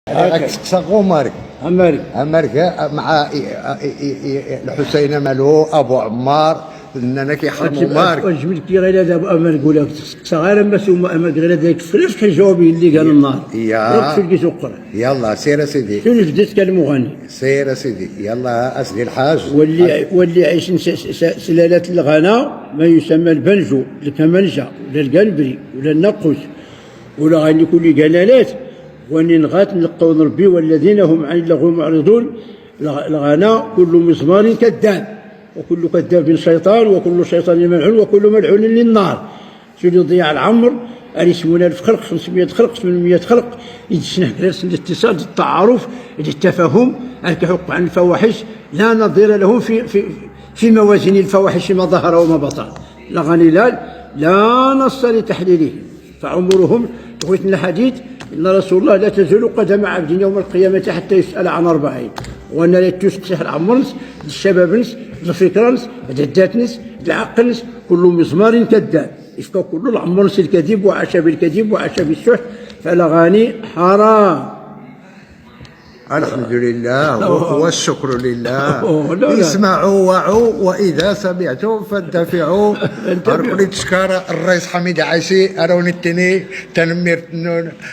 راك تسقسقو مارك مالك مع الحسين مالو ابو عمار اننا كيحرموا مارك واجبد كي غير هذا امر نقول لك صغير ما سوما امر غير هذاك فلوس كيجاوبي اللي قال النار يا في الكيسوقر. يلا سير سيدي شنو بديت كالمغني سير سيدي يلا اسدي الحاج واللي عايشين سلالات الغنى ما يسمى البنجو الكمنجه ولا القنبري ولا النقوس ولا غني كل قلالات واني نغات نلقوا ربي والذين هم عن اللغو معرضون. الغنى كل مزمار كذاب وكل كذاب شيطان وكل شيطان ملعون وكل ملعون للنار. شنو يضيع العمر اللي يسمونها في خلق 500 خلق 800 خلق يدشنا درس الاتصال التعارف التفاهم الكحق عن الفواحش لا نظير له في موازين الفواحش ما ظهر وما بطن. الأغاني لا نص لتحليله فعمرهم تقويتنا الحديث إن رسول الله لا تزول قدم عبد يوم القيامة حتى يسأل عن 40 وأن لا تسقسح العمرنس الشبابنس الفكرنس الداتنس العقلنس كل مزمار كذاب يفكا كل العمرنس الكذب وعاش بالكذب وعاش بالسحت فالأغاني حرام. الحمد لله والشكر لله. اسمعوا وعوا واذا سمعتم فانتفعوا. ارقلي تشكر الرئيس حميد عايشي ارون التني تنمير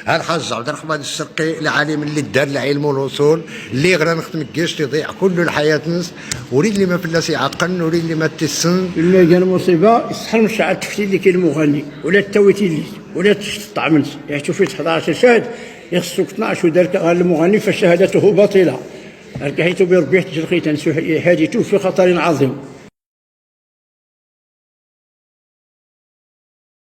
الحاج عبد الرحمن الشرقي العالم اللي دار العلم والوصول اللي غير نختم الجيش تضيع كل الحياه نس وريد اللي ما فلاس يعقل وريد اللي ما تسن اللي قال مصيبه يسحر مش عاد تفتي اللي كاين المغني ولا التويتي اللي ولا تطعمنس يعني تشوفي 11 شاهد يخصك 12 ودارك المغني فشهادته باطله. حيث بربيح تجرقيت حادث في خطر عظيم.